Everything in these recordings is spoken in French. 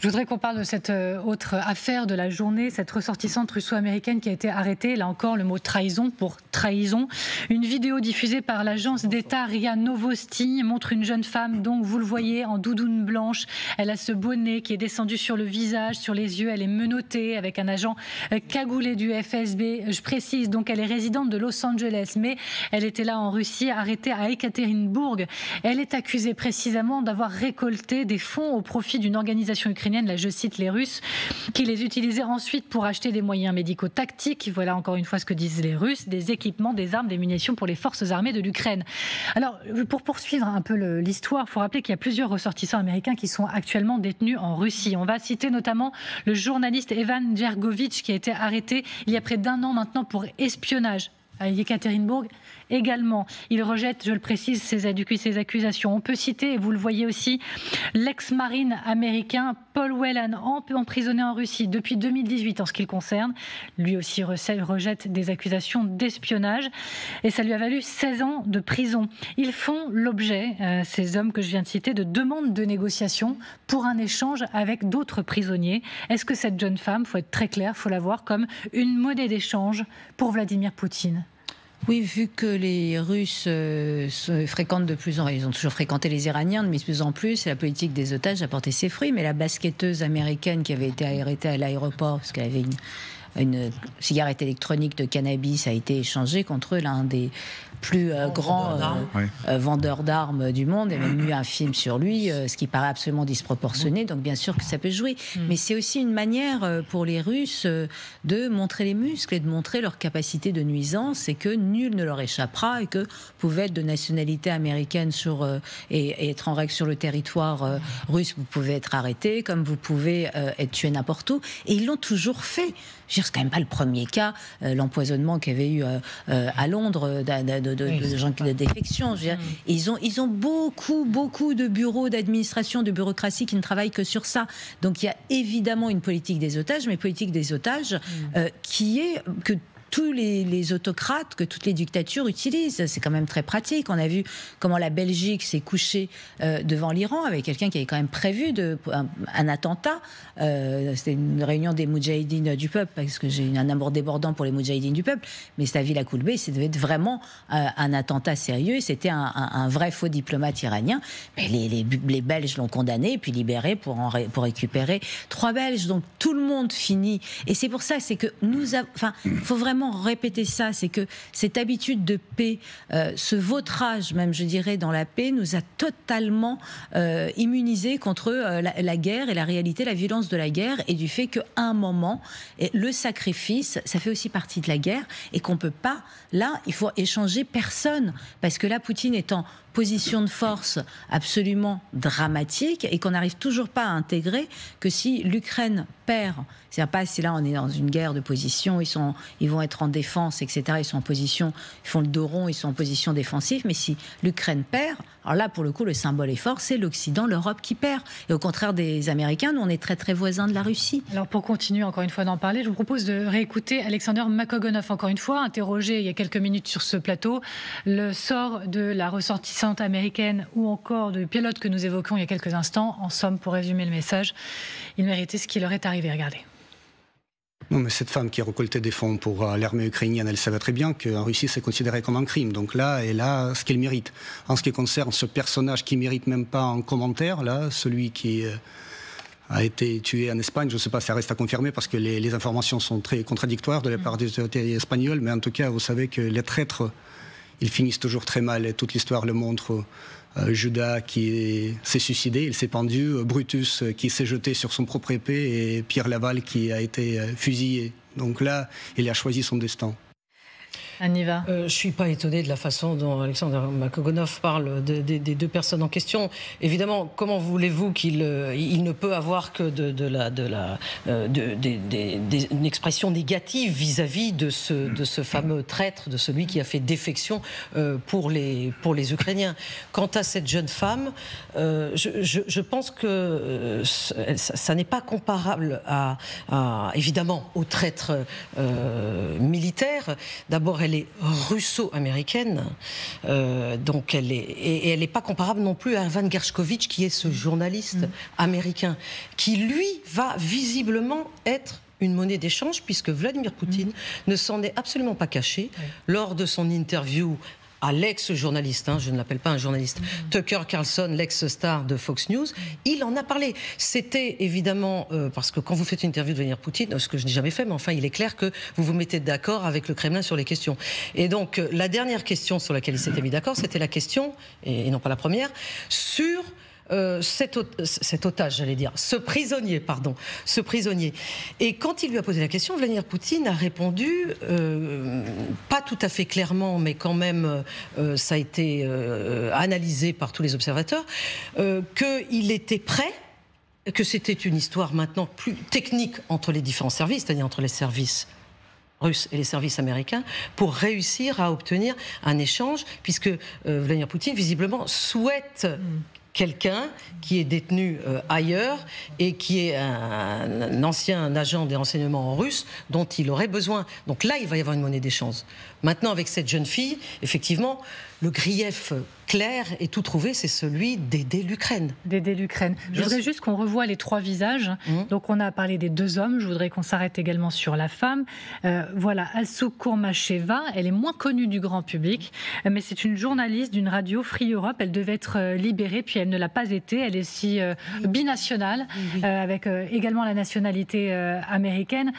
Je voudrais qu'on parle de cette autre affaire de la journée, cette ressortissante russo-américaine qui a été arrêtée. Là encore, le mot trahison pour trahison. Une vidéo diffusée par l'agence d'État RIA Novosti montre une jeune femme, donc vous le voyez, en doudoune blanche. Elle a ce bonnet qui est descendu sur le visage, sur les yeux. Elle est menottée avec un agent cagoulé du FSB. Je précise, donc elle est résidente de Los Angeles, mais elle était là en Russie, arrêtée à Ekaterinbourg. Elle est accusée précisément d'avoir récolté des fonds au profit d'une organisation ukrainienne. Là, je cite les Russes, qui les utilisaient ensuite pour acheter des moyens médicaux tactiques. Voilà encore une fois ce que disent les Russes, des équipements, des armes, des munitions pour les forces armées de l'Ukraine. Alors, pour poursuivre un peu l'histoire, il faut rappeler qu'il y a plusieurs ressortissants américains qui sont actuellement détenus en Russie. On va citer notamment le journaliste Evan Gergovitch qui a été arrêté il y a près d'1 an maintenant pour espionnage à Ekaterinbourg. Également, il rejette, je le précise, ces accusations. On peut citer, et vous le voyez aussi, l'ex-marine américain Paul Whelan, emprisonné en Russie depuis 2018 en ce qui le concerne. Lui aussi rejette des accusations d'espionnage et ça lui a valu 16 ans de prison. Ils font l'objet, ces hommes que je viens de citer, de demandes de négociation pour un échange avec d'autres prisonniers. Est-ce que cette jeune femme, il faut être très clair, il faut la voir comme une monnaie d'échange pour Vladimir Poutine ? Oui, vu que les Russes se fréquentent de plus en plus, ils ont toujours fréquenté les Iraniens, mais de plus en plus, la politique des otages a porté ses fruits. Mais la basketteuse américaine qui avait été arrêtée à l'aéroport parce qu'elle avait une cigarette électronique de cannabis a été échangée contre l'un des plus grands vendeurs d'armes du monde. Il y a même eu un film sur lui, ce qui paraît absolument disproportionné. Donc bien sûr que ça peut jouer. Mais c'est aussi une manière pour les Russes de montrer les muscles et de montrer leur capacité de nuisance et que nul ne leur échappera et que vous pouvez être de nationalité américaine et être en règle sur le territoire russe, vous pouvez être arrêté, comme vous pouvez être tué n'importe où. Et ils l'ont toujours fait. Je veux dire, c'est quand même pas le premier cas, l'empoisonnement qu'il y avait eu à Londres de gens de défection. Je veux dire, ils ont beaucoup de bureaux d'administration, de bureaucratie qui ne travaillent que sur ça. Donc il y a évidemment une politique des otages, mais politique des otages qui est que tous les autocrates, que toutes les dictatures utilisent. C'est quand même très pratique. On a vu comment la Belgique s'est couchée devant l'Iran avec quelqu'un qui avait quand même prévu un attentat. C'était une réunion des Moudjahidines du peuple, parce que j'ai un amour débordant pour les Moudjahidines du peuple, mais Stavi Lakoulbé, ça devait être vraiment un attentat sérieux. C'était un vrai faux diplomate iranien. Mais les Belges l'ont condamné, puis libéré pour récupérer 3 Belges. Donc tout le monde finit. Et c'est pour ça, c'est que faut vraiment répéter ça, c'est que cette habitude de paix, ce vautrage même, je dirais, dans la paix, nous a totalement immunisés contre la guerre et la réalité, la violence de la guerre et du fait qu'à un moment, le sacrifice, ça fait aussi partie de la guerre et qu'on peut pas, là, il faut échanger personne, parce que là, Poutine est en position de force absolument dramatique et qu'on n'arrive toujours pas à intégrer que si l'Ukraine perd, c'est pas si là on est dans une guerre de position, ils vont être en défense, etc. Ils sont en position, ils font le dos rond, ils sont en position défensive, mais si l'Ukraine perd, alors là pour le coup le symbole est fort, c'est l'Occident, l'Europe qui perd. Et au contraire des Américains, nous on est très très voisins de la Russie. Alors pour continuer encore une fois d'en parler, je vous propose de réécouter Alexander Makogonov encore une fois, interrogé il y a quelques minutes sur ce plateau, le sort de la ressortissante américaine ou encore du pilote que nous évoquions il y a quelques instants. En somme, pour résumer le message, il méritait ce qui leur est arrivé. Regardez. Non, mais cette femme qui a récolté des fonds pour l'armée ukrainienne, elle savait très bien qu'en Russie, c'est considéré comme un crime. Donc là, elle a ce qu'elle mérite. En ce qui concerne ce personnage qui ne mérite même pas un commentaire, là, celui qui a été tué en Espagne, je ne sais pas, ça reste à confirmer parce que les informations sont très contradictoires de la part des autorités espagnoles, mais en tout cas, vous savez que les traîtres, ils finissent toujours très mal, et toute l'histoire le montre. Judas qui s'est suicidé, il s'est pendu, Brutus qui s'est jeté sur son propre épée et Pierre Laval qui a été fusillé. Donc là, il a choisi son destin. Aniva. Je ne suis pas étonnée de la façon dont Alexander Makogonov parle des 2 personnes en question. Évidemment, comment voulez-vous qu'il ne peut avoir que une expression négative vis-à-vis de ce fameux traître, de celui qui a fait défection pour les Ukrainiens. Quant à cette jeune femme, je pense que ça n'est pas comparable évidemment au traître militaire. D'abord, elle elle est russo-américaine, donc elle n'est pas comparable non plus à Evan Gershkovitch, qui est ce journaliste américain, qui lui va visiblement être une monnaie d'échange, puisque Vladimir Poutine ne s'en est absolument pas caché lors de son interview à l'ex-journaliste, je ne l'appelle pas un journaliste, Tucker Carlson, l'ex-star de Fox News, il en a parlé. C'était évidemment, parce que quand vous faites une interview de Vladimir Poutine, ce que je n'ai jamais fait, mais enfin il est clair que vous vous mettez d'accord avec le Kremlin sur les questions. Et donc la dernière question sur laquelle il s'était mis d'accord, c'était la question, et non pas la première, sur cet otage, j'allais dire, ce prisonnier. Et quand il lui a posé la question, Vladimir Poutine a répondu, pas tout à fait clairement, mais quand même, ça a été analysé par tous les observateurs, qu'il était prêt, que c'était une histoire maintenant plus technique entre les différents services, c'est-à-dire entre les services russes et les services américains, pour réussir à obtenir un échange, puisque Vladimir Poutine, visiblement, souhaite quelqu'un qui est détenu ailleurs et qui est un ancien agent des renseignements russes dont il aurait besoin. Donc là, il va y avoir une monnaie d'échange. Maintenant, avec cette jeune fille, effectivement, le grief clair et tout trouvé, c'est celui d'aider l'Ukraine. D'aider l'Ukraine. Je voudrais juste qu'on revoie les trois visages. Donc on a parlé des deux hommes, je voudrais qu'on s'arrête également sur la femme. Voilà, Alsou Kourmacheva, elle est moins connue du grand public, mais c'est une journaliste d'une radio Free Europe. Elle devait être libérée, puis elle ne l'a pas été. Elle est aussi binationale, avec également la nationalité américaine.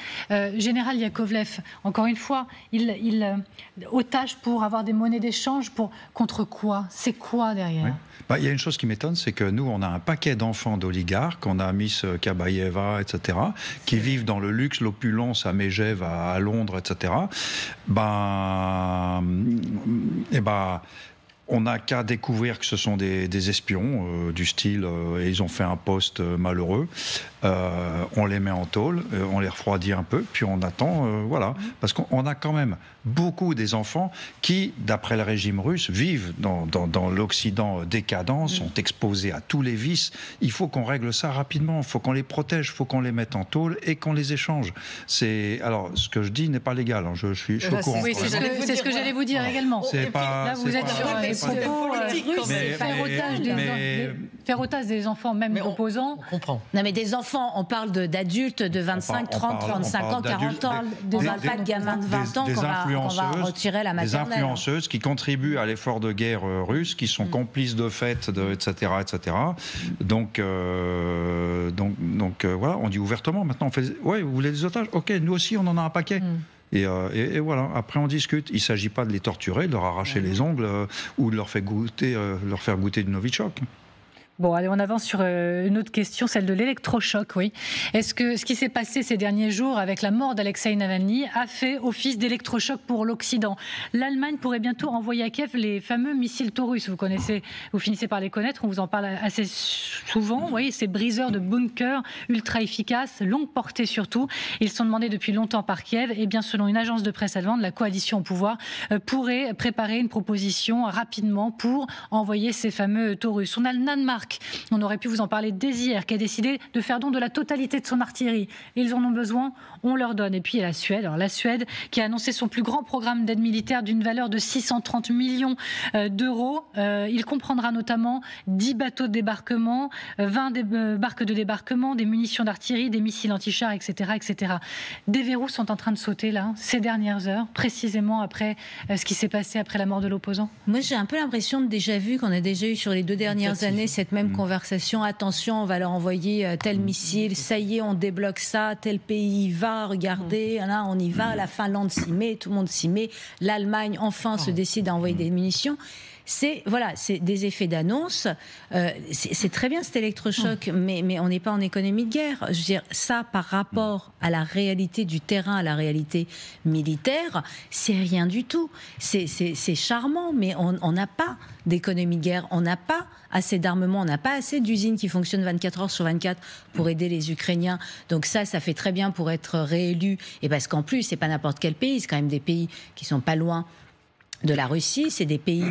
Général Yakovlev, encore une fois, il otage pour avoir des monnaies d'échange, contre quoi? C'est quoi derrière? Il y a une chose qui m'étonne, c'est que nous, on a un paquet d'enfants d'oligarques, on a Miss Kabaeva, etc., qui vivent dans le luxe, l'opulence à Megève, à Londres, etc. On n'a qu'à découvrir que ce sont des espions du style et ils ont fait un poste malheureux. On les met en tôle, on les refroidit un peu, puis on attend, voilà. Parce qu'on a quand même beaucoup des enfants qui, d'après le régime russe, vivent dans l'Occident décadent, sont exposés à tous les vices. Il faut qu'on règle ça rapidement, il faut qu'on les protège, il faut qu'on les mette en tôle et qu'on les échange. Alors, ce que je dis n'est pas légal, je suis au courant. Oui, c'est ce que j'allais vous dire également. Là, vous êtes sur les propos russes, faire otage des enfants, même opposants. On comprend. Non, mais des enfants, on parle d'adultes de 25, 30, 35 ans, 40 ans, on ne parle pas de gamins de 20 ans qu'on va retirer la maternelle. Des influenceuses qui contribuent à l'effort de guerre russe, qui sont complices de fêtes, etc., etc. Donc voilà, on dit ouvertement, maintenant on fait, ouais, vous voulez des otages? Ok, nous aussi on en a un paquet. Et voilà, après on discute. Il ne s'agit pas de les torturer, de leur arracher les ongles ou de leur faire goûter du Novichok. Bon, allez, on avance sur une autre question, celle de l'électrochoc, oui. Est-ce que ce qui s'est passé ces derniers jours avec la mort d'Alexeï Navalny a fait office d'électrochoc pour l'Occident? L'Allemagne pourrait bientôt envoyer à Kiev les fameux missiles Taurus. Vous finissez par les connaître, on vous en parle assez souvent. Oui, ces briseurs de bunkers ultra efficaces, longue portée surtout. Ils sont demandés depuis longtemps par Kiev. Et bien, selon une agence de presse allemande, la coalition au pouvoir pourrait préparer une proposition rapidement pour envoyer ces fameux Taurus. On a le Danemark. On aurait pu vous en parler dès hier, qui a décidé de faire don de la totalité de son artillerie. Ils en ont besoin, on leur donne. Et puis il y a la Suède. Alors la Suède qui a annoncé son plus grand programme d'aide militaire d'une valeur de 630 millions d'euros. Il comprendra notamment 10 bateaux de débarquement, 20 barques de débarquement, des munitions d'artillerie, des missiles anti-chars, etc., etc. Des verrous sont en train de sauter là, ces dernières heures, précisément après ce qui s'est passé après la mort de l'opposant. Moi j'ai un peu l'impression de déjà vu qu'on a déjà eu sur les 2 dernières années cette même conversation. Attention, on va leur envoyer tel missile, ça y est, on débloque ça, tel pays y va, regardez, là on y va, la Finlande s'y met, tout le monde s'y met, l'Allemagne enfin se décide à envoyer des munitions. C'est des effets d'annonce. C'est très bien cet électrochoc, mais on n'est pas en économie de guerre. Je veux dire, ça, par rapport à la réalité du terrain, à la réalité militaire, c'est rien du tout. C'est charmant, mais on n'a pas d'économie de guerre, on n'a pas assez d'armement, on n'a pas assez d'usines qui fonctionnent 24 heures sur 24 pour aider les Ukrainiens. Donc ça fait très bien pour être réélu. Et parce qu'en plus, c'est pas n'importe quel pays, c'est quand même des pays qui sont pas loin de la Russie, c'est des pays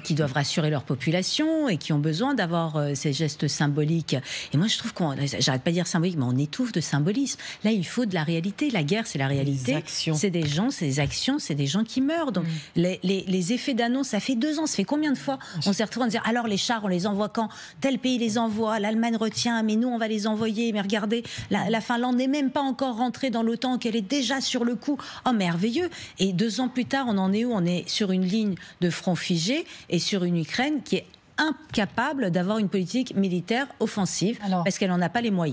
qui doivent rassurer leur population et qui ont besoin d'avoir ces gestes symboliques. Et moi, je trouve j'arrête pas de dire symbolique, mais on étouffe de symbolisme. Là, il faut de la réalité. La guerre, c'est la réalité. C'est des gens, c'est des actions, c'est des gens qui meurent. Donc, les effets d'annonce, ça fait 2 ans. Ça fait combien de fois on s'est retrouvé à dire alors les chars, on les envoie quand? Tel pays les envoie, l'Allemagne retient, mais nous, on va les envoyer. Mais regardez, la Finlande n'est même pas encore rentrée dans l'OTAN, qu'elle est déjà sur le coup. Oh, merveilleux! Et 2 ans plus tard, on en est où? On est sur une ligne de front figé et sur une Ukraine qui est incapable d'avoir une politique militaire offensive parce qu'elle n'en a pas les moyens.